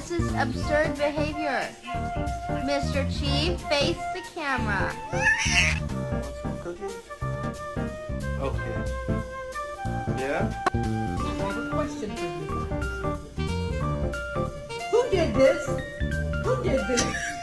This is absurd behavior. Mr. Chief, face the camera. Want some cookies? Okay. Yeah? I have a question for you. Who did this? Who did this?